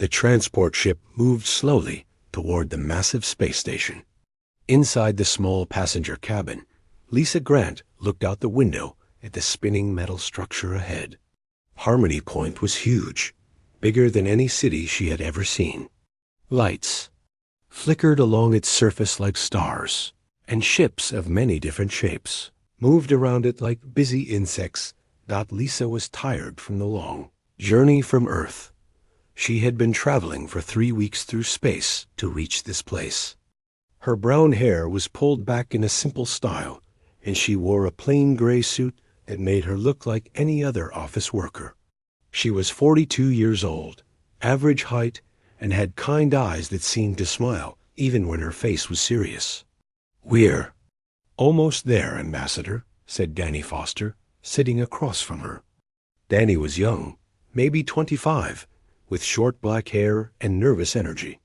The transport ship moved slowly toward the massive space station. Inside the small passenger cabin, Lisa Grant looked out the window at the spinning metal structure ahead. Harmony Point was huge, bigger than any city she had ever seen. Lights flickered along its surface like stars, and ships of many different shapes moved around it like busy insects. Lisa was tired from the long journey from Earth. She had been traveling for 3 weeks through space to reach this place. Her brown hair was pulled back in a simple style, and she wore a plain gray suit that made her look like any other office worker. She was 42 years old, average height, and had kind eyes that seemed to smile even when her face was serious. "We're almost there, Ambassador," said Danny Foster, sitting across from her. Danny was young, maybe 25, with short black hair and nervous energy.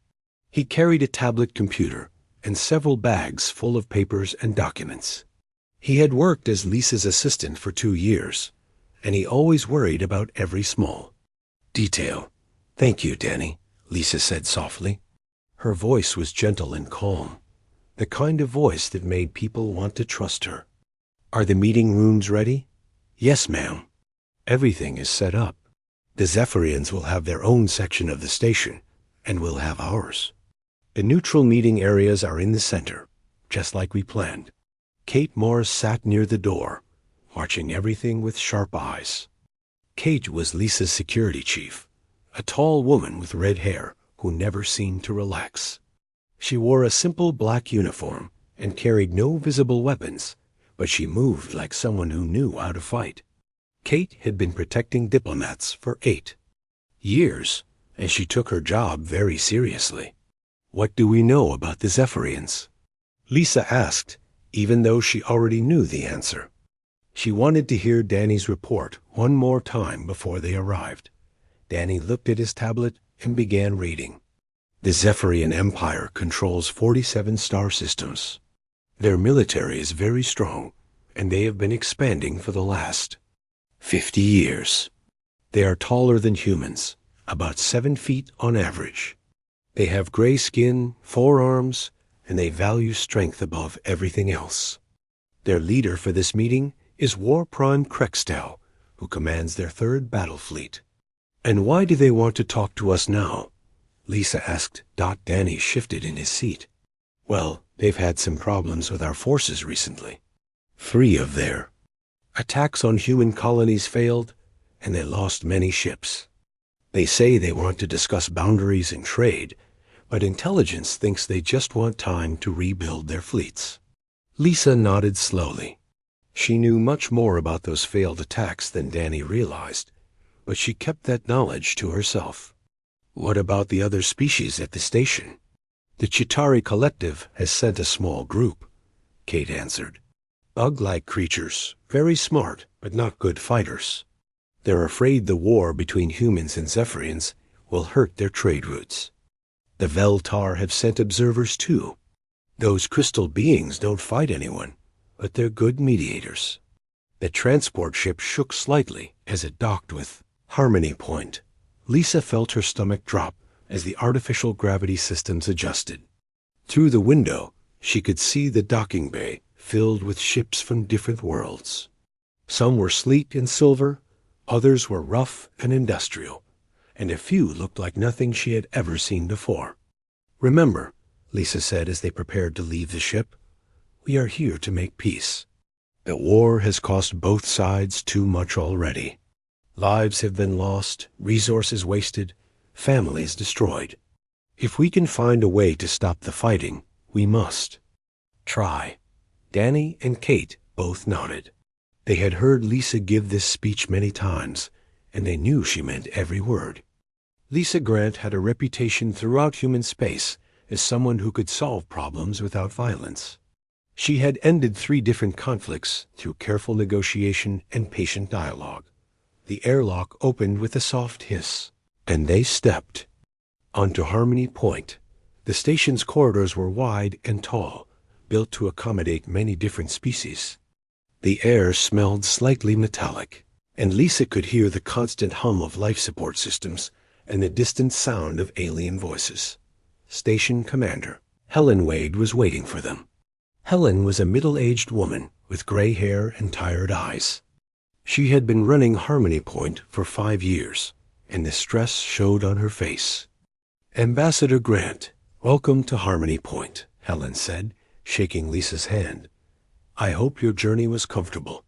He carried a tablet computer and several bags full of papers and documents. He had worked as Lisa's assistant for 2 years, and he always worried about every small detail. "Thank you, Danny," Lisa said softly. Her voice was gentle and calm, the kind of voice that made people want to trust her. "Are the meeting rooms ready?" "Yes, ma'am. Everything is set up. The Zephyrians will have their own section of the station, and we'll have ours. The neutral meeting areas are in the center, just like we planned." Kate Morris sat near the door, watching everything with sharp eyes. Kate was Lisa's security chief, a tall woman with red hair who never seemed to relax. She wore a simple black uniform and carried no visible weapons, but she moved like someone who knew how to fight. Kate had been protecting diplomats for 8 years, and she took her job very seriously. "What do we know about the Zephyrians?" Lisa asked, even though she already knew the answer. She wanted to hear Danny's report one more time before they arrived. Danny looked at his tablet and began reading. "The Zephyrian Empire controls 47 star systems. Their military is very strong, and they have been expanding for the last 50 years. They are taller than humans, about 7 feet on average. They have gray skin, 4 arms, and they value strength above everything else. Their leader for this meeting is War Prime Krextel, who commands their 3rd battle fleet." "And why do they want to talk to us now?" Lisa asked. Danny shifted in his seat. "Well, they've had some problems with our forces recently. 3 of their attacks on human colonies failed, and they lost many ships. They say they want to discuss boundaries and trade, but intelligence thinks they just want time to rebuild their fleets." Lisa nodded slowly. She knew much more about those failed attacks than Danny realized, but she kept that knowledge to herself. "What about the other species at the station?" "The Chitauri Collective has sent a small group," Kate answered. "Bug-like creatures, very smart, but not good fighters. They're afraid the war between humans and Zephyrians will hurt their trade routes. The Veltar have sent observers too. Those crystal beings don't fight anyone, but they're good mediators." The transport ship shook slightly as it docked with Harmony Point. Lisa felt her stomach drop as the artificial gravity systems adjusted. Through the window, she could see the docking bay filled with ships from different worlds. Some were sleek and silver, others were rough and industrial, and a few looked like nothing she had ever seen before. "Remember," Lisa said as they prepared to leave the ship, "we are here to make peace. The war has cost both sides too much already. Lives have been lost, resources wasted, families destroyed. If we can find a way to stop the fighting, we must try." Danny and Kate both nodded. They had heard Lisa give this speech many times, and they knew she meant every word. Lisa Grant had a reputation throughout human space as someone who could solve problems without violence. She had ended 3 different conflicts through careful negotiation and patient dialogue. The airlock opened with a soft hiss, and they stepped onto Harmony Point. The station's corridors were wide and tall, built to accommodate many different species. The air smelled slightly metallic, and Lisa could hear the constant hum of life support systems and the distant sound of alien voices. Station Commander Helen Wade was waiting for them. Helen was a middle-aged woman with gray hair and tired eyes. She had been running Harmony Point for 5 years, and the stress showed on her face. "Ambassador Grant, welcome to Harmony Point," Helen said, shaking Lisa's hand. "I hope your journey was comfortable."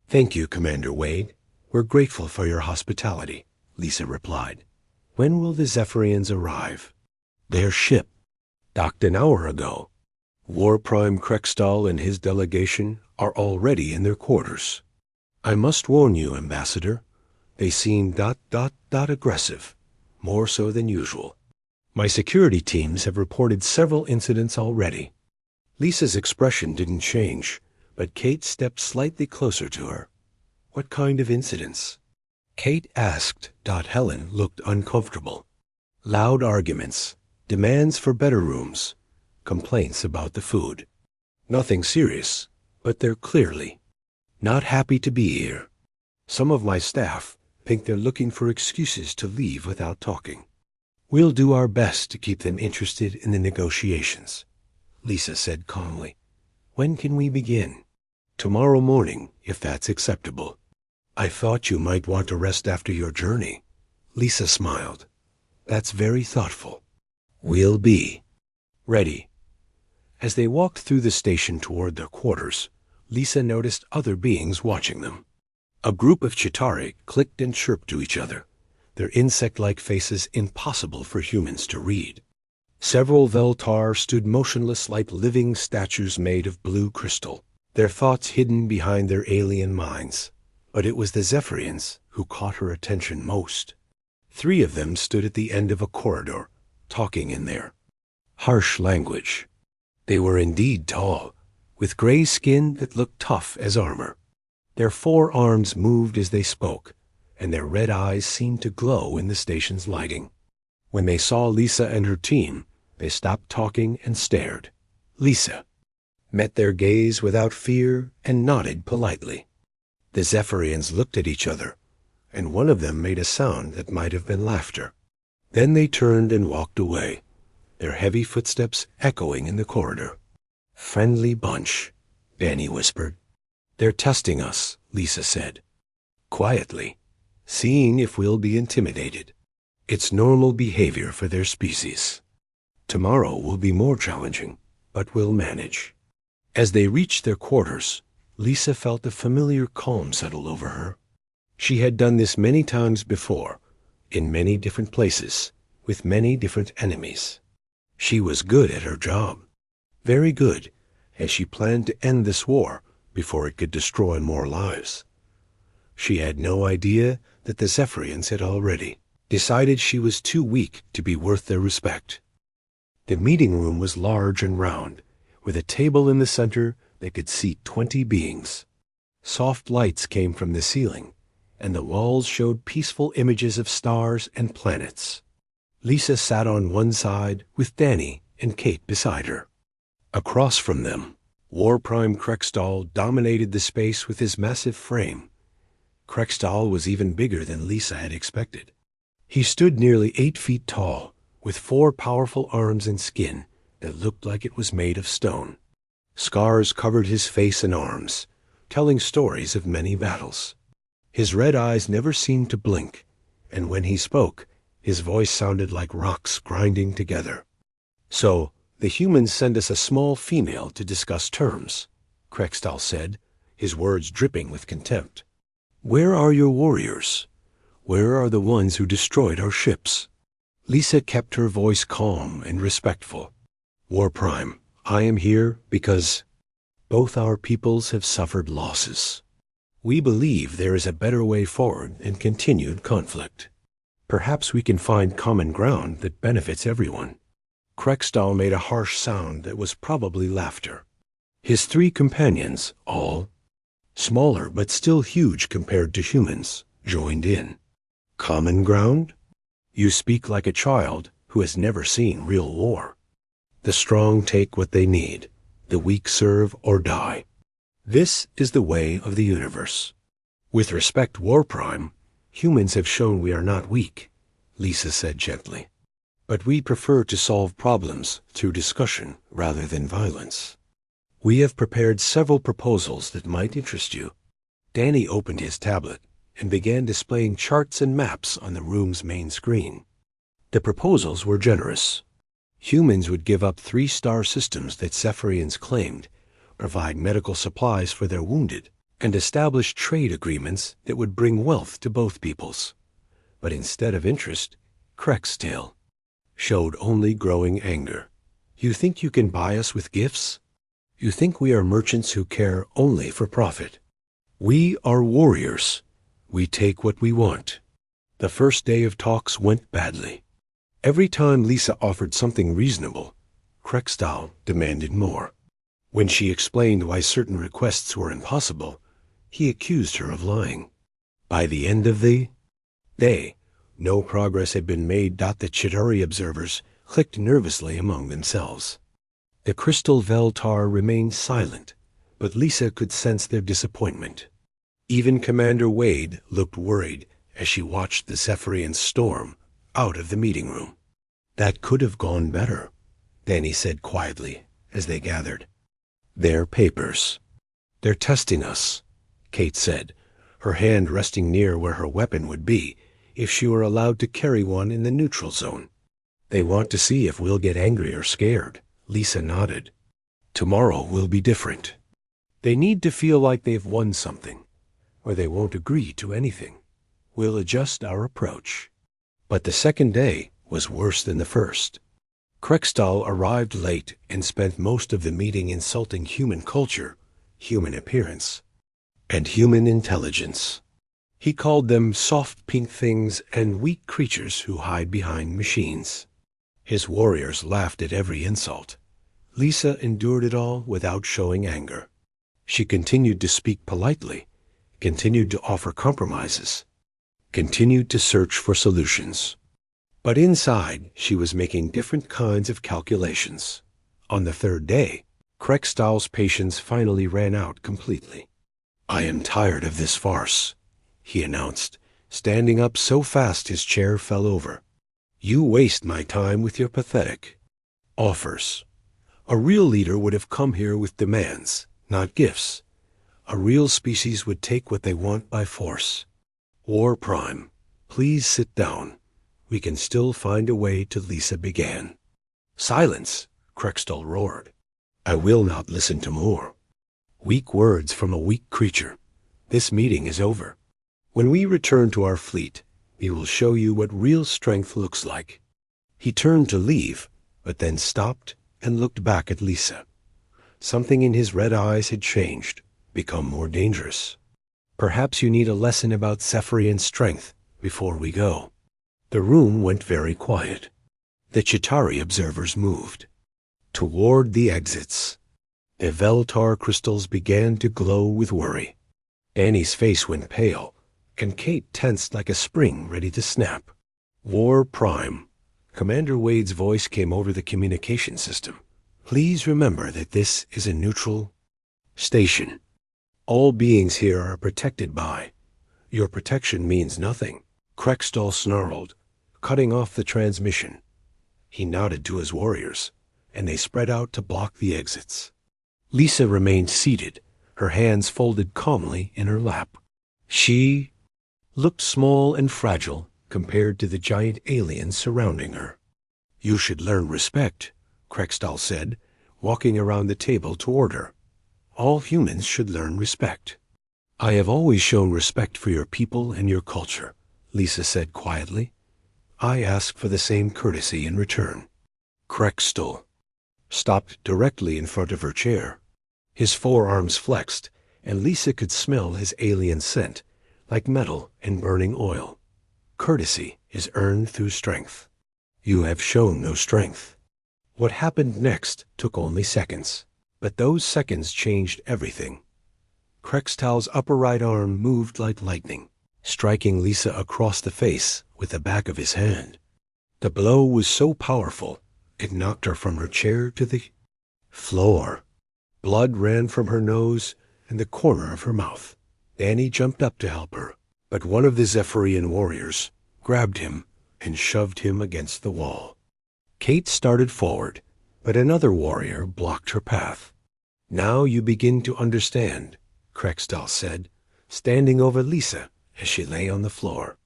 "Thank you, Commander Wade. We're grateful for your hospitality," Lisa replied. "When will the Zephyrians arrive?" "Their ship docked an hour ago. War Prime Krextal and his delegation are already in their quarters. I must warn you, Ambassador, they seem aggressive, more so than usual. My security teams have reported several incidents already." Lisa's expression didn't change, but Kate stepped slightly closer to her. "What kind of incidents?" Kate asked. Helen looked uncomfortable. "Loud arguments, demands for better rooms, complaints about the food. Nothing serious, but they're clearly not happy to be here. Some of my staff think they're looking for excuses to leave without talking. We'll do our best to keep them interested in the negotiations," Lisa said calmly. "When can we begin?" "Tomorrow morning, if that's acceptable." "I thought you might want to rest after your journey." Lisa smiled. "That's very thoughtful." "We'll be ready." As they walked through the station toward their quarters, Lisa noticed other beings watching them. A group of Chitauri clicked and chirped to each other, their insect-like faces impossible for humans to read. Several Veltar stood motionless like living statues made of blue crystal, their thoughts hidden behind their alien minds. But it was the Zephyrians who caught her attention most. 3 of them stood at the end of a corridor, talking in their harsh language. They were indeed tall, with gray skin that looked tough as armor. Their 4 arms moved as they spoke, and their red eyes seemed to glow in the station's lighting. When they saw Lisa and her team, they stopped talking and stared. Lisa met their gaze without fear and nodded politely. The Zephyrians looked at each other, and one of them made a sound that might have been laughter. Then they turned and walked away, their heavy footsteps echoing in the corridor. "Friendly bunch," Danny whispered. "They're testing us," Lisa said, quietly, "seeing if we'll be intimidated. It's normal behavior for their species. Tomorrow will be more challenging, but we'll manage." As they reached their quarters, Lisa felt a familiar calm settle over her. She had done this many times before, in many different places, with many different enemies. She was good at her job, very good, as she planned to end this war before it could destroy more lives. She had no idea that the Zephyrians had already decided she was too weak to be worth their respect. The meeting room was large and round, with a table in the center that could seat 20 beings. Soft lights came from the ceiling, and the walls showed peaceful images of stars and planets. Lisa sat on one side with Danny and Kate beside her. Across from them, War Prime Krextal dominated the space with his massive frame. Krextal was even bigger than Lisa had expected. He stood nearly 8 feet tall, with 4 powerful arms and skin that looked like it was made of stone. Scars covered his face and arms, telling stories of many battles. His red eyes never seemed to blink, and when he spoke, his voice sounded like rocks grinding together. "So, the humans send us a small female to discuss terms," Krextal said, his words dripping with contempt. "Where are your warriors? Where are the ones who destroyed our ships?" Lisa kept her voice calm and respectful. "War Prime, I am here because both our peoples have suffered losses. We believe there is a better way forward than continued conflict. Perhaps we can find common ground that benefits everyone." Krextal made a harsh sound that was probably laughter. His 3 companions, all smaller but still huge compared to humans, joined in. "Common ground? You speak like a child who has never seen real war. The strong take what they need, the weak serve or die. This is the way of the universe. With respect, War Prime, humans have shown we are not weak. Lisa said gently. But we prefer to solve problems through discussion rather than violence. We have prepared several proposals that might interest you. Danny opened his tablet and began displaying charts and maps on the room's main screen. The proposals were generous. Humans would give up 3-star systems that Zephyrians claimed, provide medical supplies for their wounded, and establish trade agreements that would bring wealth to both peoples. But instead of interest, Krextail showed only growing anger. You think you can buy us with gifts? You think we are merchants who care only for profit? We are warriors. We take what we want. The first day of talks went badly. Every time Lisa offered something reasonable, Krextail demanded more. When she explained why certain requests were impossible, he accused her of lying. By the end of the day, no progress had been made. The Chitauri observers clicked nervously among themselves. The crystal Veltar remained silent, but Lisa could sense their disappointment. Even Commander Wade looked worried as she watched the Zephyrians storm out of the meeting room. That could have gone better, Danny said quietly as they gathered. Their papers. They're testing us, Kate said, her hand resting near where her weapon would be if she were allowed to carry one in the neutral zone. They want to see if we'll get angry or scared. Lisa nodded. Tomorrow will be different. They need to feel like they've won something, or they won't agree to anything. We'll adjust our approach. But the second day was worse than the first. Krextail arrived late and spent most of the meeting insulting human culture, human appearance, and human intelligence. He called them soft pink things and weak creatures who hide behind machines. His warriors laughed at every insult. Lisa endured it all without showing anger. She continued to speak politely, continued to offer compromises, continued to search for solutions. But inside, she was making different kinds of calculations. On the third day, Krextail's patience finally ran out completely. I am tired of this farce, he announced, standing up so fast his chair fell over. You waste my time with your pathetic offers. A real leader would have come here with demands, not gifts. A real species would take what they want by force. War Prime, please sit down. We can still find a way to. Lisa began. Silence, Krextail roared. I will not listen to more. Weak words from a weak creature. This meeting is over. When we return to our fleet, we will show you what real strength looks like. He turned to leave, but then stopped and looked back at Lisa. Something in his red eyes had changed, become more dangerous. Perhaps you need a lesson about Zephyrian strength before we go. The room went very quiet. The Chitauri observers moved toward the exits. The Veltar crystals began to glow with worry. Annie's face went pale, and Kate tensed like a spring ready to snap. War Prime. Commander Wade's voice came over the communication system. Please remember that this is a neutral station. All beings here are protected by. Your protection means nothing. Krextail snarled, cutting off the transmission. He nodded to his warriors, and they spread out to block the exits. Lisa remained seated, her hands folded calmly in her lap. She looked small and fragile compared to the giant aliens surrounding her. You should learn respect, Krextail said, walking around the table toward her. All humans should learn respect. I have always shown respect for your people and your culture, Lisa said quietly. I ask for the same courtesy in return. Krextail stopped directly in front of her chair. His forearms flexed, and Lisa could smell his alien scent, like metal and burning oil. Courtesy is earned through strength. You have shown no strength. What happened next took only seconds, but those seconds changed everything. Krextail's upper right arm moved like lightning, striking Lisa across the face with the back of his hand. The blow was so powerful, it knocked her from her chair to the floor. Blood ran from her nose and the corner of her mouth. Danny jumped up to help her, but one of the Zephyrian warriors grabbed him and shoved him against the wall. Kate started forward, but another warrior blocked her path. "Now you begin to understand," Krextal said, standing over Lisa as she lay on the floor.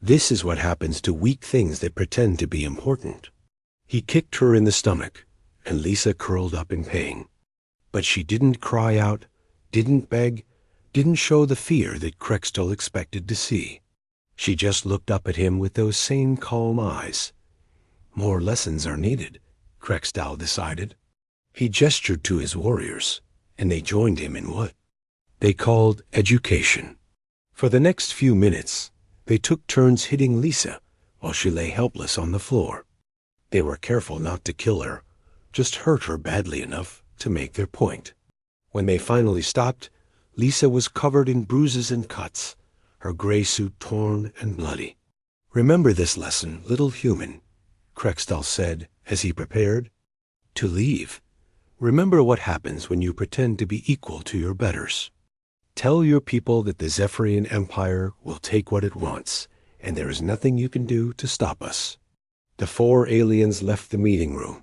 "This is what happens to weak things that pretend to be important." He kicked her in the stomach, and Lisa curled up in pain. But she didn't cry out, didn't beg, didn't show the fear that Krextal expected to see. She just looked up at him with those same calm eyes. More lessons are needed, Krextal decided. He gestured to his warriors, and they joined him in what they called education. For the next few minutes, they took turns hitting Lisa while she lay helpless on the floor. They were careful not to kill her, just hurt her badly enough to make their point. When they finally stopped, Lisa was covered in bruises and cuts, her gray suit torn and bloody. "Remember this lesson, little human," Krextal said as he prepared to leave. "Remember what happens when you pretend to be equal to your betters. Tell your people that the Zephyrian Empire will take what it wants, and there is nothing you can do to stop us." The 4 aliens left the meeting room,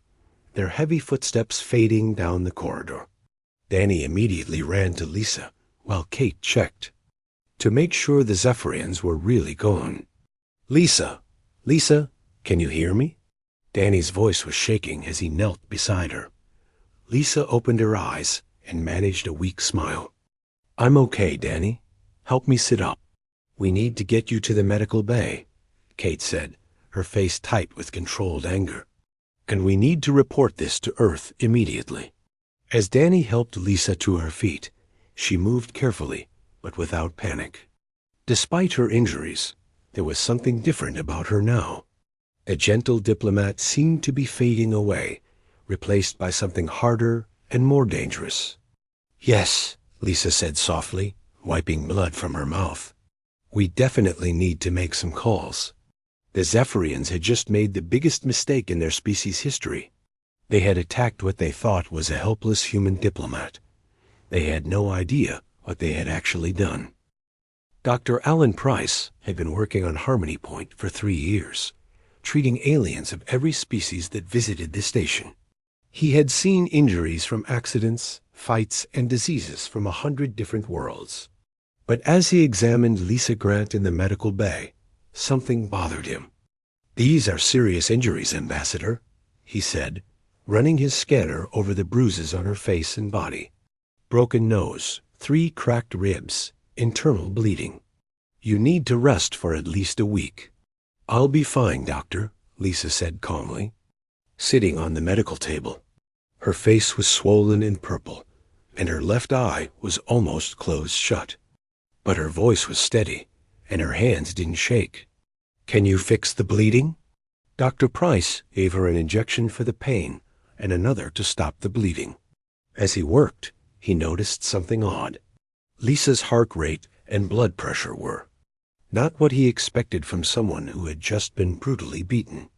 their heavy footsteps fading down the corridor. Danny immediately ran to Lisa, while Kate checked to make sure the Zephyrians were really gone. "Lisa, Lisa, can you hear me?" Danny's voice was shaking as he knelt beside her. Lisa opened her eyes and managed a weak smile. "I'm okay, Danny. Help me sit up." "We need to get you to the medical bay," Kate said, her face tight with controlled anger. "And we need to report this to Earth immediately." As Danny helped Lisa to her feet, she moved carefully, but without panic. Despite her injuries, there was something different about her now. The gentle diplomat seemed to be fading away, replaced by something harder and more dangerous. "Yes," Lisa said softly, wiping blood from her mouth. "We definitely need to make some calls." The Zephyrians had just made the biggest mistake in their species' history. They had attacked what they thought was a helpless human diplomat. They had no idea what they had actually done. Dr. Alan Price had been working on Harmony Point for 3 years, treating aliens of every species that visited the station. He had seen injuries from accidents, fights, and diseases from 100 different worlds. But as he examined Lisa Grant in the medical bay, something bothered him. "These are serious injuries, Ambassador," he said, running his scanner over the bruises on her face and body. "Broken nose, 3 cracked ribs, internal bleeding. You need to rest for at least a week." "I'll be fine, Doctor," Lisa said calmly. Sitting on the medical table, her face was swollen and purple, and her left eye was almost closed shut. But her voice was steady, and her hands didn't shake. "Can you fix the bleeding?" Dr. Price gave her an injection for the pain and another to stop the bleeding. As he worked, he noticed something odd. Lisa's heart rate and blood pressure were not what he expected from someone who had just been brutally beaten.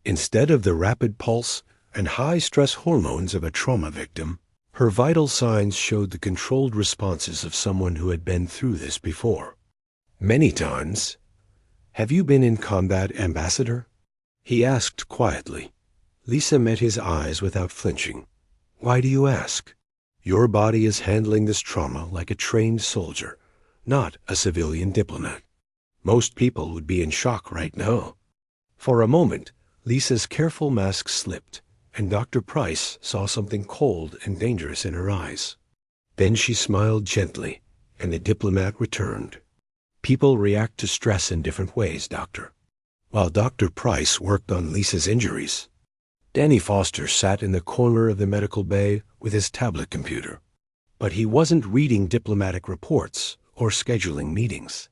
Instead of the rapid pulse and high-stress hormones of a trauma victim, her vital signs showed the controlled responses of someone who had been through this before. "Many times. Have you been in combat, Ambassador?" he asked quietly. Lisa met his eyes without flinching. "Why do you ask?" "Your body is handling this trauma like a trained soldier, not a civilian diplomat. Most people would be in shock right now." For a moment, Lisa's careful mask slipped, and Dr. Price saw something cold and dangerous in her eyes. Then she smiled gently, and the diplomat returned. "People react to stress in different ways, Doctor." While Dr. Price worked on Lisa's injuries, Danny Foster sat in the corner of the medical bay with his tablet computer. But he wasn't reading diplomatic reports or scheduling meetings.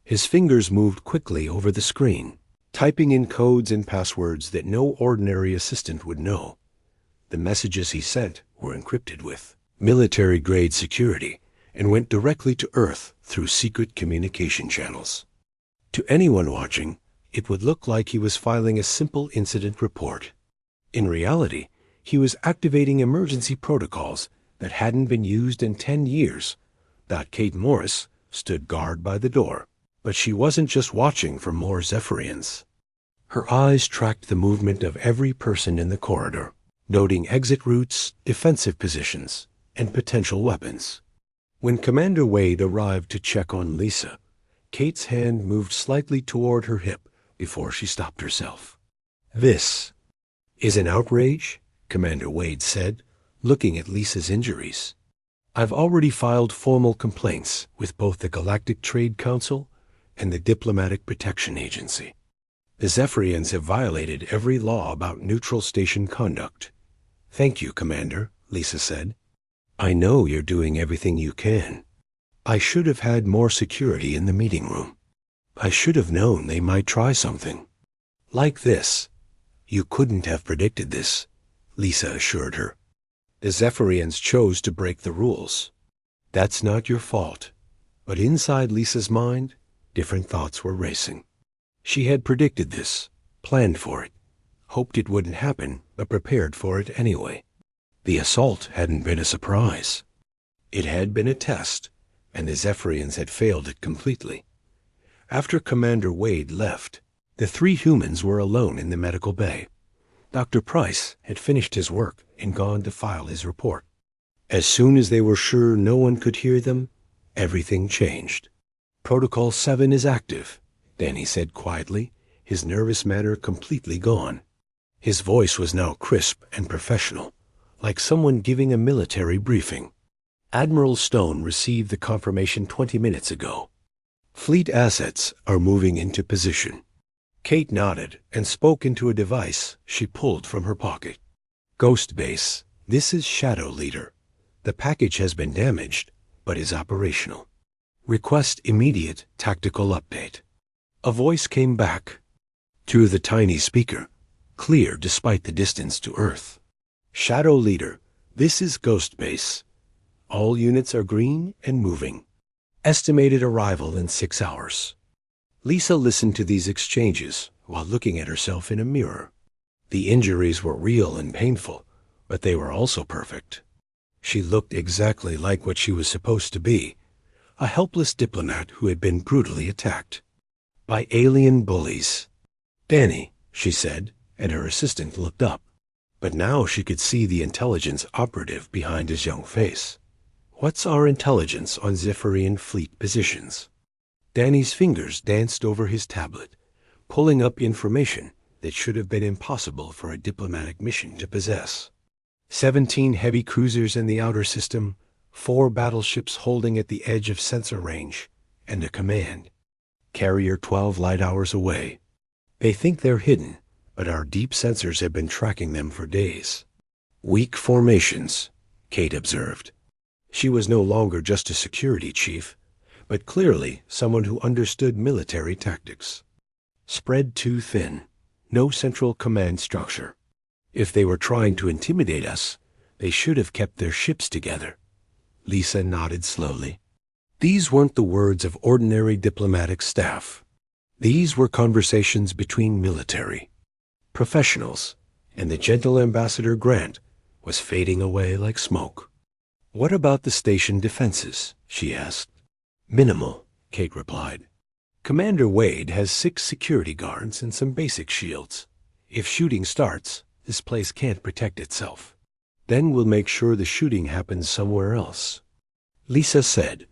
His fingers moved quickly over the screen, typing in codes and passwords that no ordinary assistant would know. The messages he sent were encrypted with military-grade security and went directly to Earth through secret communication channels. To anyone watching, it would look like he was filing a simple incident report. In reality, he was activating emergency protocols that hadn't been used in 10 years. Kate Morris stood guard by the door, but she wasn't just watching for more Zephyrians. Her eyes tracked the movement of every person in the corridor, noting exit routes, defensive positions, and potential weapons. When Commander Wade arrived to check on Lisa, Kate's hand moved slightly toward her hip before she stopped herself. "This is an outrage," Commander Wade said, looking at Lisa's injuries. "I've already filed formal complaints with both the Galactic Trade Council and the Diplomatic Protection Agency. The Zephyrians have violated every law about neutral station conduct." "Thank you, Commander," Lisa said. "I know you're doing everything you can. I should have had more security in the meeting room. I should have known they might try something like this." "You couldn't have predicted this," Lisa assured her. "The Zephyrians chose to break the rules. That's not your fault." But inside Lisa's mind, different thoughts were racing. She had predicted this, planned for it, hoped it wouldn't happen, but prepared for it anyway. The assault hadn't been a surprise. It had been a test, and the Zephyrians had failed it completely. After Commander Wade left, the three humans were alone in the medical bay. Dr. Price had finished his work and gone to file his report. As soon as they were sure no one could hear them, everything changed. "Protocol 7 is active," Danny said quietly, his nervous manner completely gone. His voice was now crisp and professional, like someone giving a military briefing. "Admiral Stone received the confirmation 20 minutes ago. Fleet assets are moving into position." Kate nodded and spoke into a device she pulled from her pocket. "Ghost Base, this is Shadow Leader. The package has been damaged, but is operational. Request immediate tactical update." A voice came back through the tiny speaker, clear despite the distance to Earth. "Shadow Leader, this is Ghost Base. All units are green and moving. Estimated arrival in 6 hours." Lisa listened to these exchanges while looking at herself in a mirror. The injuries were real and painful, but they were also perfect. She looked exactly like what she was supposed to be, a helpless diplomat who had been brutally attacked by alien bullies. "Danny," she said, and her assistant looked up. But now she could see the intelligence operative behind his young face. "What's our intelligence on Zephyrian fleet positions?" Danny's fingers danced over his tablet, pulling up information that should have been impossible for a diplomatic mission to possess. 17 heavy cruisers in the outer system, 4 battleships holding at the edge of sensor range, and a command. Carrier 12 light hours away. They think they're hidden, but our deep sensors have been tracking them for days. "Weak formations," Kate observed. She was no longer just a security chief, but clearly someone who understood military tactics. "Spread too thin. No central command structure. If they were trying to intimidate us, they should have kept their ships together." Lisa nodded slowly. These weren't the words of ordinary diplomatic staff. These were conversations between military professionals, and the gentle Ambassador Grant was fading away like smoke. "What about the station defenses?" she asked. "Minimal," Kate replied. "Commander Wade has 6 security guards and some basic shields. If shooting starts, this place can't protect itself. Then we'll make sure the shooting happens somewhere else." Lisa said.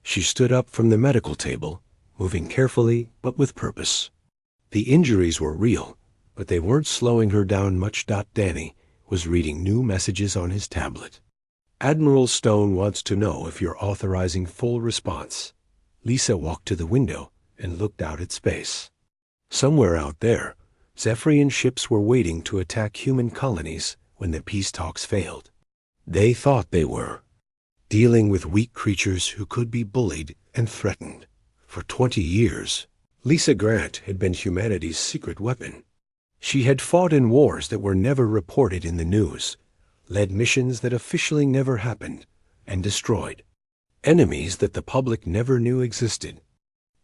She stood up from the medical table, moving carefully but with purpose. The injuries were real, but they weren't slowing her down much. Danny was reading new messages on his tablet. "Admiral Stone wants to know if you're authorizing full response." Lisa walked to the window and looked out at space. Somewhere out there, Zephyrian ships were waiting to attack human colonies when the peace talks failed. They thought they were dealing with weak creatures who could be bullied and threatened. For 20 years, Lisa Grant had been humanity's secret weapon. She had fought in wars that were never reported in the news, led missions that officially never happened, and destroyed enemies that the public never knew existed.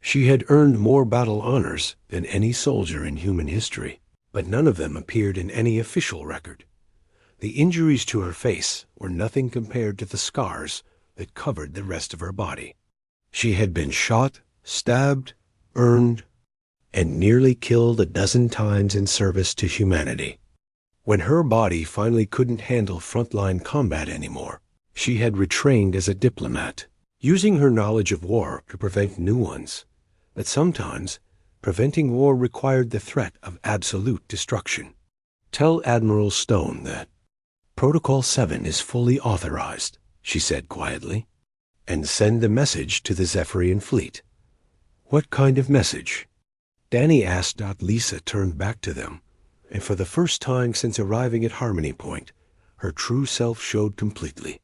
She had earned more battle honors than any soldier in human history, but none of them appeared in any official record. The injuries to her face were nothing compared to the scars that covered the rest of her body. She had been shot, stabbed, burned, and nearly killed a dozen times in service to humanity. When her body finally couldn't handle frontline combat anymore, she had retrained as a diplomat, using her knowledge of war to prevent new ones. But sometimes, preventing war required the threat of absolute destruction. "Tell Admiral Stone that Protocol 7 is fully authorized," she said quietly, "and send the message to the Zephyrian fleet." "What kind of message?" Danny asked. Lisa turned back to them, and for the first time since arriving at Harmony Point, her true self showed completely.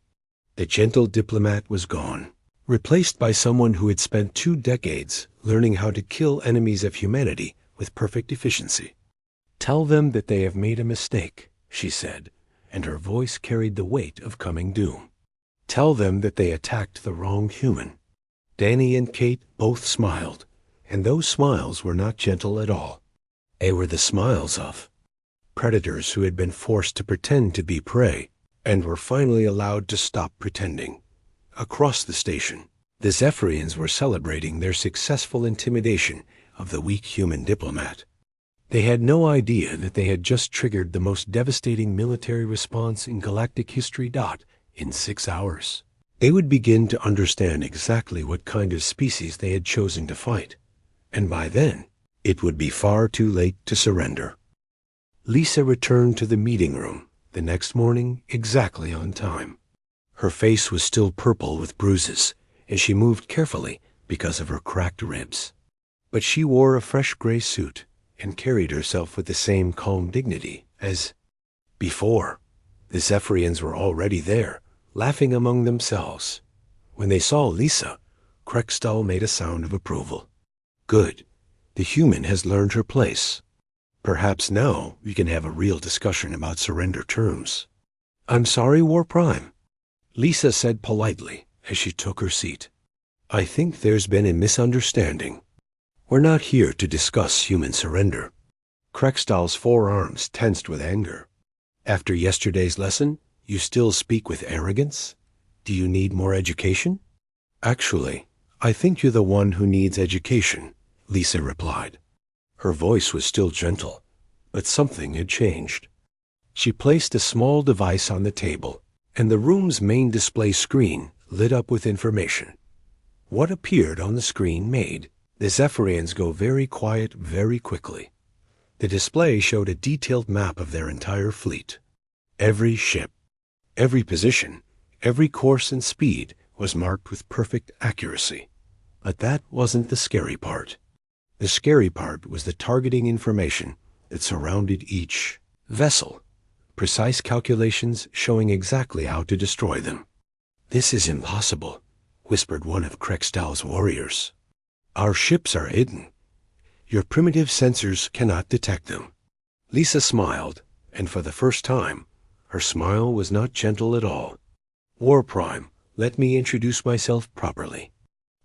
The gentle diplomat was gone, replaced by someone who had spent 2 decades learning how to kill enemies of humanity with perfect efficiency. "Tell them that they have made a mistake," she said, and her voice carried the weight of coming doom. "Tell them that they attacked the wrong human." Danny and Kate both smiled, and those smiles were not gentle at all. They were the smiles of predators who had been forced to pretend to be prey and were finally allowed to stop pretending. Across the station, the Zephyrians were celebrating their successful intimidation of the weak human diplomat. They had no idea that they had just triggered the most devastating military response in galactic history. In 6 hours, they would begin to understand exactly what kind of species they had chosen to fight, and by then, it would be far too late to surrender. Lisa returned to the meeting room the next morning exactly on time. Her face was still purple with bruises, and she moved carefully because of her cracked ribs. But she wore a fresh gray suit and carried herself with the same calm dignity as before. The Zephyrians were already there, laughing among themselves. When they saw Lisa, Krextal made a sound of approval. "Good. The human has learned her place. Perhaps now we can have a real discussion about surrender terms." "I'm sorry, War Prime," Lisa said politely as she took her seat. "I think there's been a misunderstanding. We're not here to discuss human surrender." Krextal's forearms tensed with anger. "After yesterday's lesson, you still speak with arrogance? Do you need more education?" "Actually, I think you're the one who needs education," Lisa replied. Her voice was still gentle, but something had changed. She placed a small device on the table, and the room's main display screen lit up with information. What appeared on the screen made the Zephyrians go very quiet very quickly. The display showed a detailed map of their entire fleet. Every ship, every position, every course and speed was marked with perfect accuracy. But that wasn't the scary part. The scary part was the targeting information that surrounded each vessel, precise calculations showing exactly how to destroy them. "This is impossible," whispered one of Krextal's warriors. "Our ships are hidden. Your primitive sensors cannot detect them." Lisa smiled, and for the first time, her smile was not gentle at all. "War Prime, let me introduce myself properly.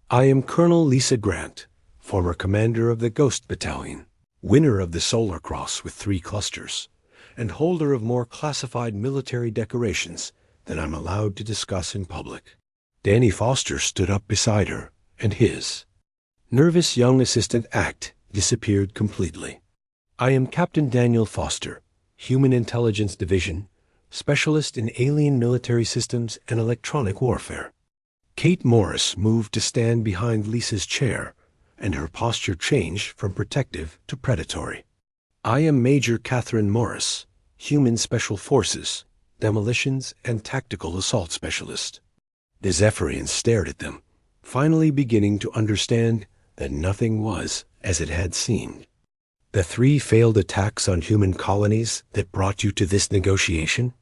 I am Colonel Lisa Grant, former commander of the Ghost Battalion, winner of the Solar Cross with 3 clusters, and holder of more classified military decorations than I'm allowed to discuss in public." Danny Foster stood up beside her, and his nervous young assistant act disappeared completely. "I am Captain Daniel Foster, Human Intelligence Division, specialist in alien military systems and electronic warfare." Kate Morris moved to stand behind Lisa's chair, and her posture changed from protective to predatory. "I am Major Catherine Morris, Human Special Forces, Demolitions and Tactical Assault Specialist." The Zephyrians stared at them, finally beginning to understand that nothing was as it had seemed. "The 3 failed attacks on human colonies that brought you to this negotiation?"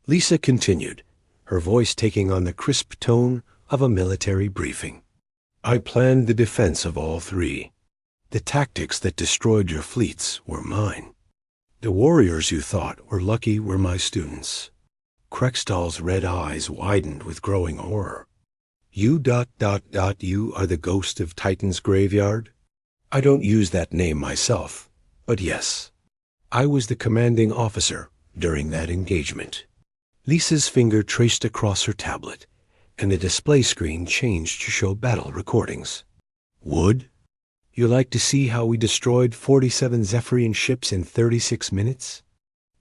Lisa continued, her voice taking on the crisp tone of a military briefing. "I planned the defense of all 3. The tactics that destroyed your fleets were mine. The warriors you thought were lucky were my students." Krextal's red eyes widened with growing horror. You are the ghost of Titan's graveyard?" "I don't use that name myself, but yes. I was the commanding officer during that engagement." Lisa's finger traced across her tablet, and the display screen changed to show battle recordings. "Wood?" You like to see how we destroyed 47 Zephyrian ships in 36 minutes?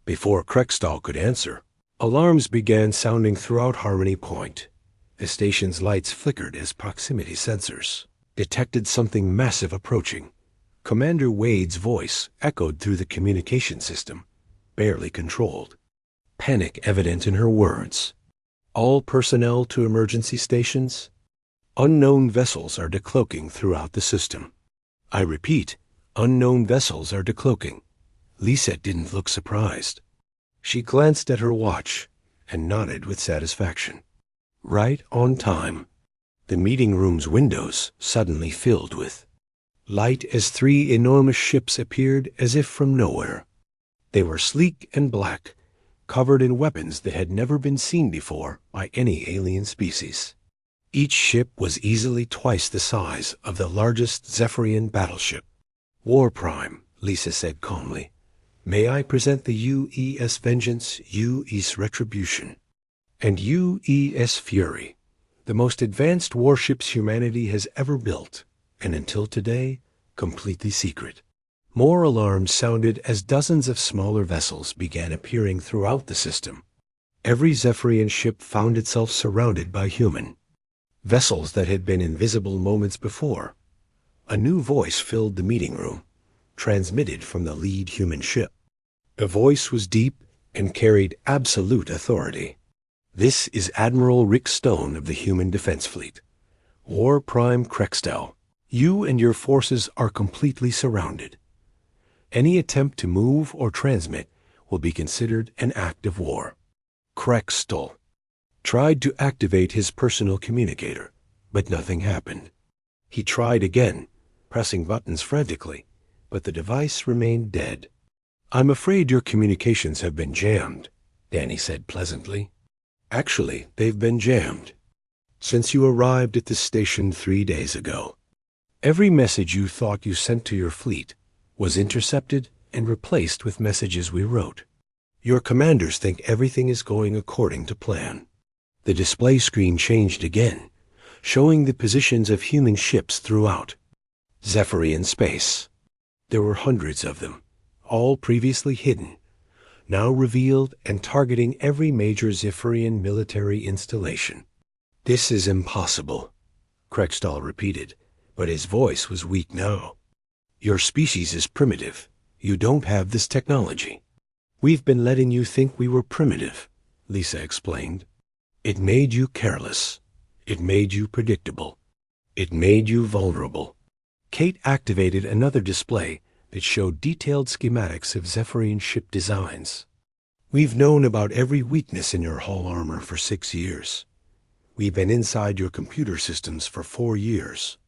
Before Krextall could answer, alarms began sounding throughout Harmony Point. The station's lights flickered as proximity sensors detected something massive approaching. Commander Wade's voice echoed through the communication system, barely controlled. Panic evident in her words. All personnel to emergency stations. Unknown vessels are decloaking throughout the system. I repeat, unknown vessels are decloaking. Lisa didn't look surprised. She glanced at her watch and nodded with satisfaction. Right on time. The meeting room's windows suddenly filled with light as 3 enormous ships appeared as if from nowhere. They were sleek and black, covered in weapons that had never been seen before by any alien species. Each ship was easily twice the size of the largest Zephyrian battleship. War Prime, Lisa said calmly. May I present the UES Vengeance, UES Retribution, and UES Fury, the most advanced warships humanity has ever built, and until today, completely secret. More alarms sounded as dozens of smaller vessels began appearing throughout the system. Every Zephyrian ship found itself surrounded by human vessels that had been invisible moments before. A new voice filled the meeting room, transmitted from the lead human ship. The voice was deep and carried absolute authority. This is Admiral Rick Stone of the Human Defense Fleet. War Prime Krextall, you and your forces are completely surrounded. Any attempt to move or transmit will be considered an act of war. Krextall tried to activate his personal communicator, but nothing happened. He tried again, pressing buttons frantically, but the device remained dead. I'm afraid your communications have been jammed, Danny said pleasantly. Actually, they've been jammed since you arrived at the station 3 days ago. Every message you thought you sent to your fleet was intercepted and replaced with messages we wrote. Your commanders think everything is going according to plan. The display screen changed again, showing the positions of human ships throughout Zephyrian space. There were hundreds of them, all previously hidden, now revealed and targeting every major Zephyrian military installation. This is impossible, Krextall repeated, but his voice was weak now. Your species is primitive. You don't have this technology. We've been letting you think we were primitive, Lisa explained. It made you careless. It made you predictable. It made you vulnerable. Kate activated another display that showed detailed schematics of Zephyrian ship designs. We've known about every weakness in your hull armor for 6 years. We've been inside your computer systems for 4 years.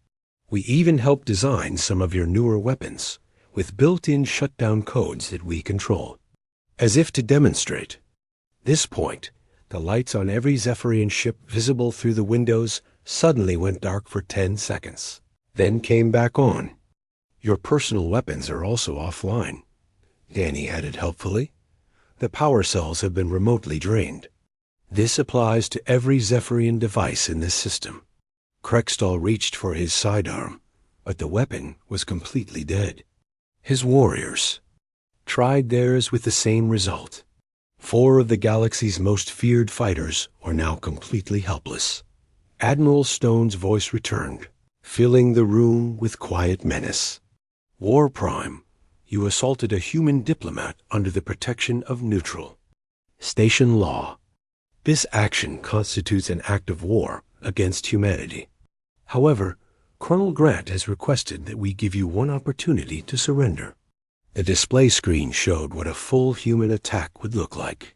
We even helped design some of your newer weapons with built-in shutdown codes that we control. As if to demonstrate this point, the lights on every Zephyrian ship visible through the windows suddenly went dark for 10 seconds, then came back on. Your personal weapons are also offline, Danny added helpfully. The power cells have been remotely drained. This applies to every Zephyrian device in this system. Krextall reached for his sidearm, but the weapon was completely dead. His warriors tried theirs with the same result. 4 of the galaxy's most feared fighters are now completely helpless. Admiral Stone's voice returned, filling the room with quiet menace. War Prime, you assaulted a human diplomat under the protection of neutral station law. This action constitutes an act of war against humanity. However, Colonel Grant has requested that we give you one opportunity to surrender. The display screen showed what a full human attack would look like.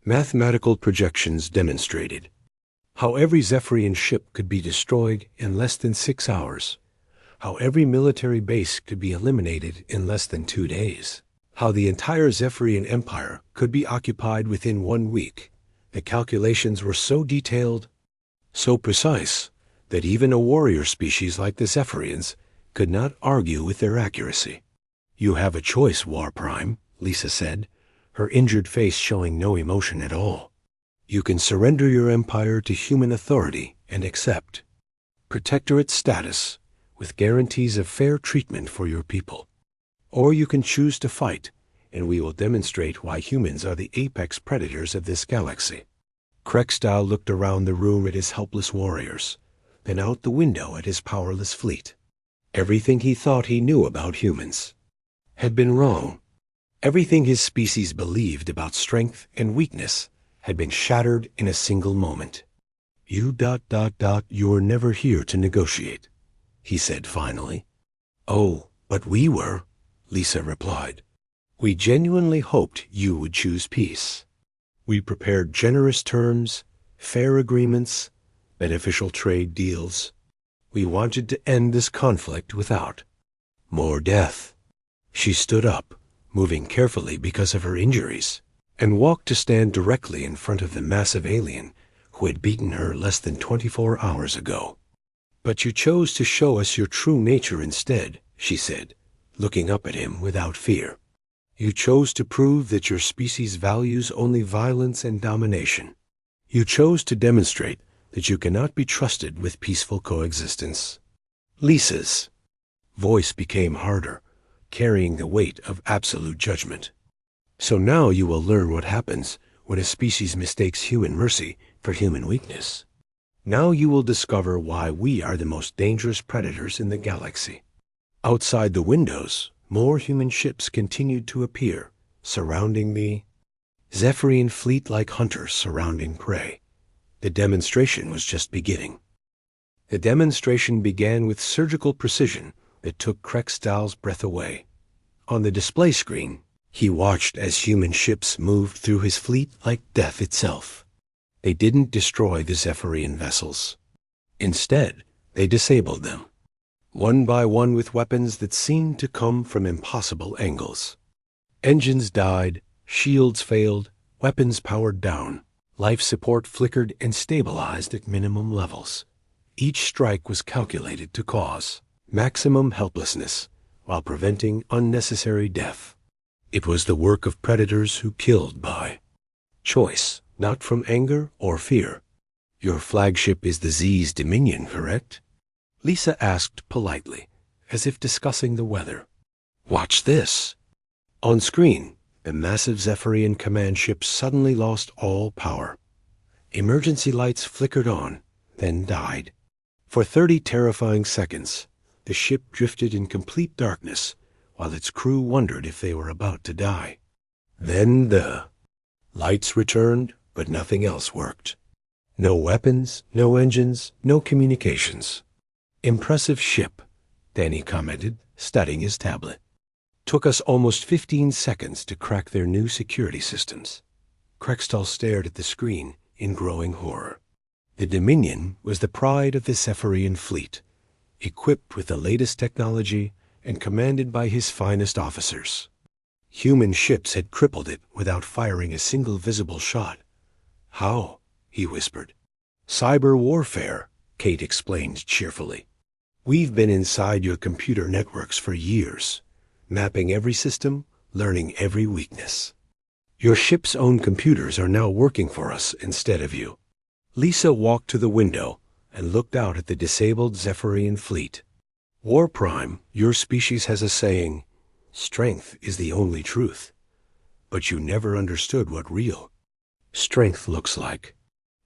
Mathematical projections demonstrated how every Zephyrian ship could be destroyed in less than 6 hours, how every military base could be eliminated in less than 2 days, how the entire Zephyrian Empire could be occupied within 1 week. The calculations were so detailed, so precise, that even a warrior species like the Zephyrians could not argue with their accuracy. You have a choice, War Prime, Lisa said, her injured face showing no emotion at all. You can surrender your empire to human authority and accept Protectorate status, with guarantees of fair treatment for your people. Or you can choose to fight, and we will demonstrate why humans are the apex predators of this galaxy. Krextal looked around the room at his helpless warriors, then out the window at his powerless fleet. Everything he thought he knew about humans had been wrong. Everything his species believed about strength and weakness had been shattered in a single moment. You're never here to negotiate, he said finally. Oh, but we were, Lisa replied. We genuinely hoped you would choose peace. We prepared generous terms, fair agreements, beneficial trade deals. We wanted to end this conflict without more death. She stood up, moving carefully because of her injuries, and walked to stand directly in front of the massive alien who had beaten her less than 24 hours ago. But you chose to show us your true nature instead, she said, looking up at him without fear. You chose to prove that your species values only violence and domination. You chose to demonstrate that you cannot be trusted with peaceful coexistence. Lisa's voice became harder, carrying the weight of absolute judgment. So now you will learn what happens when a species mistakes human mercy for human weakness. Now you will discover why we are the most dangerous predators in the galaxy. Outside the windows, more human ships continued to appear, surrounding the Zephyrian fleet like hunters surrounding prey. The demonstration was just beginning. The demonstration began with surgical precision that took Krextal's breath away. On the display screen, he watched as human ships moved through his fleet like death itself. They didn't destroy the Zephyrian vessels. Instead, they disabled them, one by one with weapons that seemed to come from impossible angles. Engines died, shields failed, weapons powered down, life support flickered and stabilized at minimum levels. Each strike was calculated to cause maximum helplessness while preventing unnecessary death. It was the work of predators who killed by choice, not from anger or fear. Your flagship is the Z's Dominion, correct? Lisa asked politely, as if discussing the weather. Watch this. On screen, the massive Zephyrian command ship suddenly lost all power. Emergency lights flickered on, then died. For 30 terrifying seconds, the ship drifted in complete darkness, while its crew wondered if they were about to die. Then the lights returned, but nothing else worked. No weapons, no engines, no communications. Impressive ship, Danny commented, studying his tablet. Took us almost 15 seconds to crack their new security systems. Krextal stared at the screen in growing horror. The Dominion was the pride of the Zephyrian fleet, equipped with the latest technology and commanded by his finest officers. Human ships had crippled it without firing a single visible shot. How? He whispered. Cyber warfare, Kate explained cheerfully. We've been inside your computer networks for years, mapping every system, learning every weakness. Your ship's own computers are now working for us instead of you. Lisa walked to the window and looked out at the disabled Zephyrian fleet. War Prime, your species has a saying, strength is the only truth. But you never understood what real strength looks like.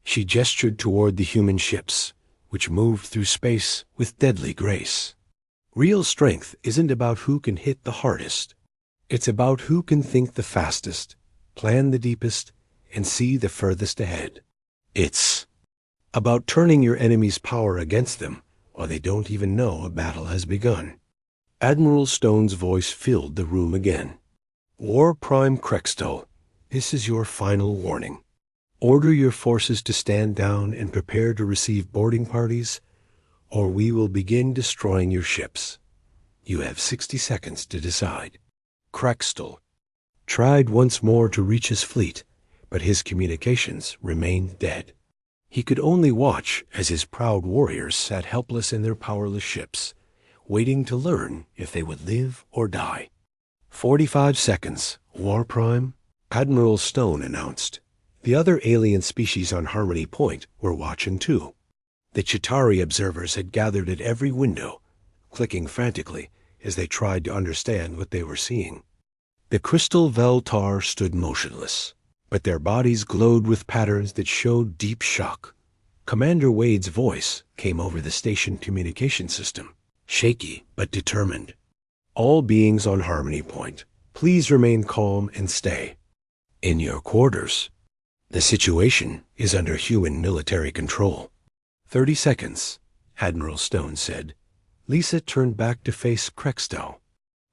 She gestured toward the human ships, which moved through space with deadly grace. Real strength isn't about who can hit the hardest. It's about who can think the fastest, plan the deepest, and see the furthest ahead. It's about turning your enemy's power against them while they don't even know a battle has begun. Admiral Stone's voice filled the room again. War Prime Krextal, this is your final warning. Order your forces to stand down and prepare to receive boarding parties, or we will begin destroying your ships. You have 60 seconds to decide. Krextal tried once more to reach his fleet, but his communications remained dead. He could only watch as his proud warriors sat helpless in their powerless ships, waiting to learn if they would live or die. 45 seconds, War Prime, Admiral Stone announced. The other alien species on Harmony Point were watching too. The Chitauri observers had gathered at every window, clicking frantically as they tried to understand what they were seeing. The crystal Veltar stood motionless, but their bodies glowed with patterns that showed deep shock. Commander Wade's voice came over the station communication system, shaky but determined. "All beings on Harmony Point, please remain calm and stay in your quarters. The situation is under human military control." 30 seconds, Admiral Stone said. Lisa turned back to face Krextal.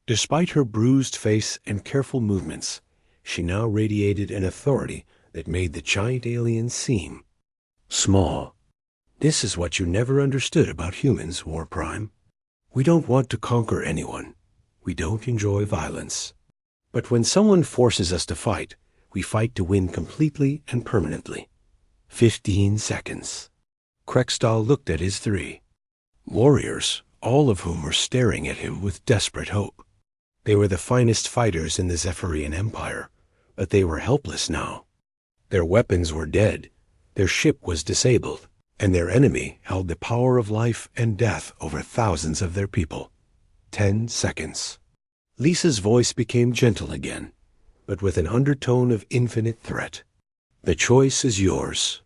Despite her bruised face and careful movements, she now radiated an authority that made the giant alien seem small. "This is what you never understood about humans, War Prime. We don't want to conquer anyone. We don't enjoy violence. But when someone forces us to fight, we fight to win completely and permanently." 15 seconds. Krextal looked at his three warriors, all of whom were staring at him with desperate hope. They were the finest fighters in the Zephyrian Empire, but they were helpless now. Their weapons were dead, their ship was disabled, and their enemy held the power of life and death over thousands of their people. 10 seconds. Lisa's voice became gentle again, but with an undertone of infinite threat. "The choice is yours,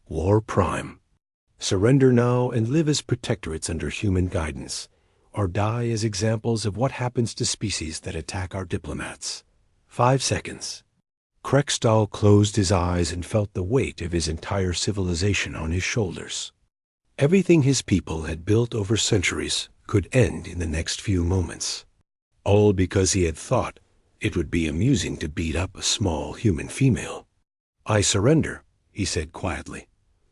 War Prime. Surrender now and live as protectorates under human guidance, or die as examples of what happens to species that attack our diplomats." 5 seconds. Krextal closed his eyes and felt the weight of his entire civilization on his shoulders. Everything his people had built over centuries could end in the next few moments. All because he had thought it would be amusing to beat up a small human female. "I surrender," he said quietly.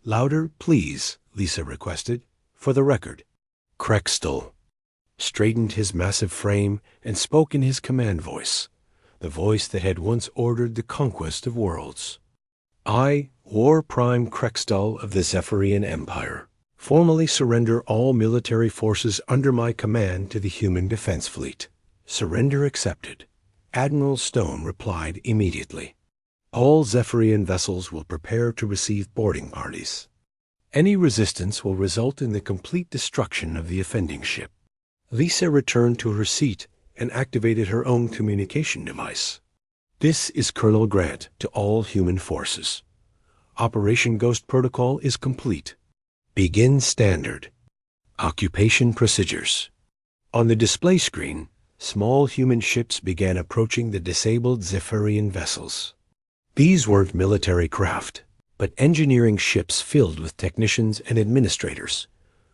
"Louder, please," Lisa requested, "for the record." Krextal straightened his massive frame and spoke in his command voice, the voice that had once ordered the conquest of worlds. "I, War Prime Krextal of the Zephyrian Empire, formally surrender all military forces under my command to the Human Defense Fleet." "Surrender accepted," Admiral Stone replied immediately. "All Zephyrian vessels will prepare to receive boarding parties. Any resistance will result in the complete destruction of the offending ship." Lisa returned to her seat and activated her own communication device. "This is Colonel Grant to all human forces. Operation Ghost Protocol is complete. Begin standard. Occupation procedures." On the display screen, small human ships began approaching the disabled Zephyrian vessels. These weren't military craft, but engineering ships filled with technicians and administrators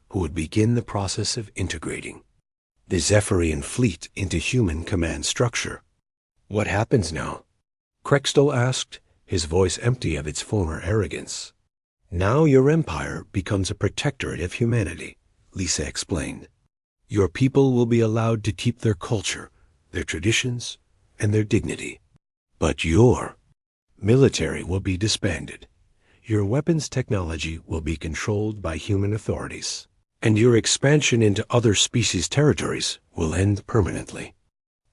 who would begin the process of integrating the Zephyrian fleet into human command structure. "What happens now?" Krextal asked, his voice empty of its former arrogance. "Now your empire becomes a protectorate of humanity," Lisa explained. "Your people will be allowed to keep their culture, their traditions, and their dignity. But your military will be disbanded. Your weapons technology will be controlled by human authorities, and your expansion into other species' territories will end permanently."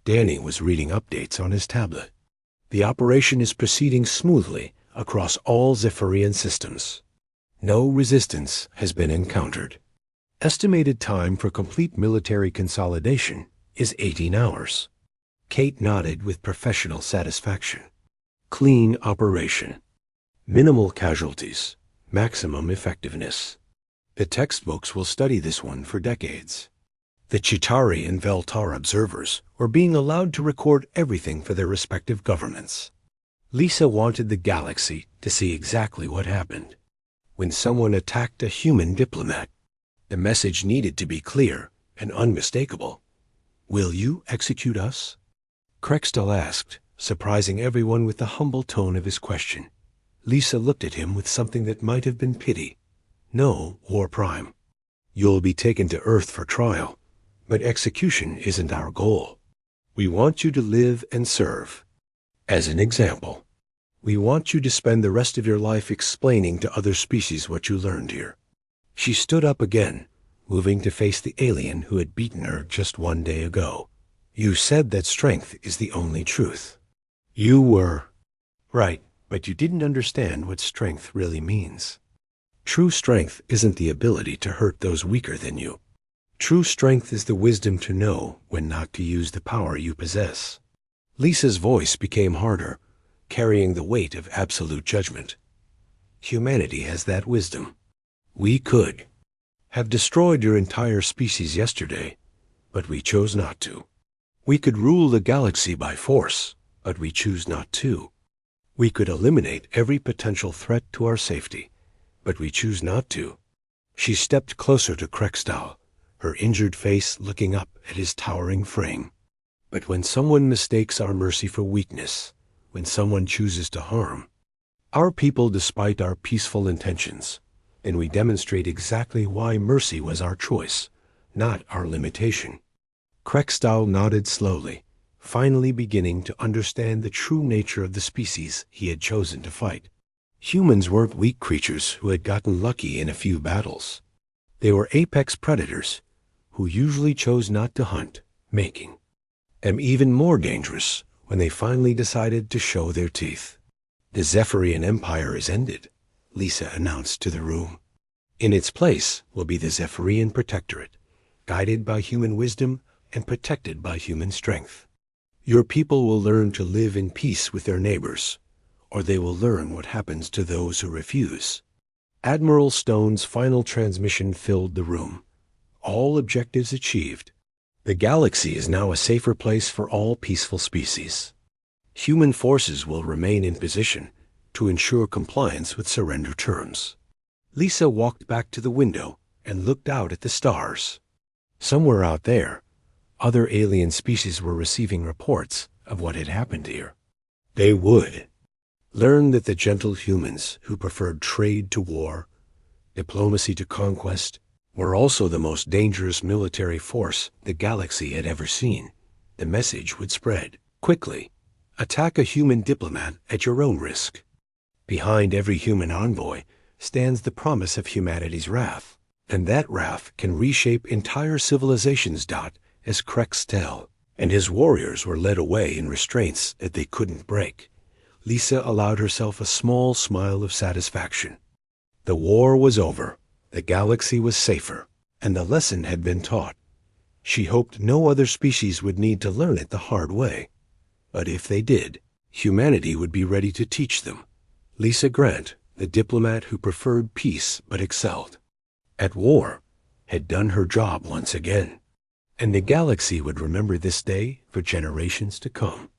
Danny was reading updates on his tablet. "The operation is proceeding smoothly across all Zephyrian systems. No resistance has been encountered. Estimated time for complete military consolidation is 18 hours. Kate nodded with professional satisfaction. "Clean operation. Minimal casualties. Maximum effectiveness. The textbooks will study this one for decades." The Chitauri and Veltar observers were being allowed to record everything for their respective governments. Lisa wanted the galaxy to see exactly what happened. When someone attacked a human diplomat, the message needed to be clear and unmistakable. "Will you execute us?" Krextal asked, surprising everyone with the humble tone of his question. Lisa looked at him with something that might have been pity. "No, War Prime. You'll be taken to Earth for trial, but execution isn't our goal. We want you to live and serve. As an example, we want you to spend the rest of your life explaining to other species what you learned here." She stood up again, moving to face the alien who had beaten her just one day ago. "You said that strength is the only truth. You were right, but you didn't understand what strength really means. True strength isn't the ability to hurt those weaker than you. True strength is the wisdom to know when not to use the power you possess. Lisa's voice became harder, carrying the weight of absolute judgment. Humanity has that wisdom. We could have destroyed your entire species yesterday, but we chose not to. We could rule the galaxy by force, but we choose not to. We could eliminate every potential threat to our safety, but we choose not to. She stepped closer to Krextal, her injured face looking up at his towering frame. But when someone mistakes our mercy for weakness, when someone chooses to harm, our people despite our peaceful intentions, and we demonstrate exactly why mercy was our choice, not our limitation. Krextal nodded slowly, finally beginning to understand the true nature of the species he had chosen to fight. Humans weren't weak creatures who had gotten lucky in a few battles. They were apex predators who usually chose not to hunt, making them even more dangerous when they finally decided to show their teeth. The Zephyrian Empire is ended, Lisa announced to the room. In its place will be the Zephyrian Protectorate, guided by human wisdom and protected by human strength. Your people will learn to live in peace with their neighbors, or they will learn what happens to those who refuse. Admiral Stone's final transmission filled the room. All objectives achieved. The galaxy is now a safer place for all peaceful species. Human forces will remain in position to ensure compliance with surrender terms. Lisa walked back to the window and looked out at the stars. Somewhere out there, other alien species were receiving reports of what had happened here. They would learn that the gentle humans who preferred trade to war, diplomacy to conquest, were also the most dangerous military force the galaxy had ever seen. The message would spread quickly. Attack a human diplomat at your own risk. Behind every human envoy stands the promise of humanity's wrath, and that wrath can reshape entire civilizations. As Krextal and his warriors were led away in restraints that they couldn't break, Lisa allowed herself a small smile of satisfaction. The war was over, the galaxy was safer, and the lesson had been taught. She hoped no other species would need to learn it the hard way. But if they did, humanity would be ready to teach them. Lisa Grant, the diplomat who preferred peace but excelled at war, had done her job once again, and the galaxy would remember this day for generations to come.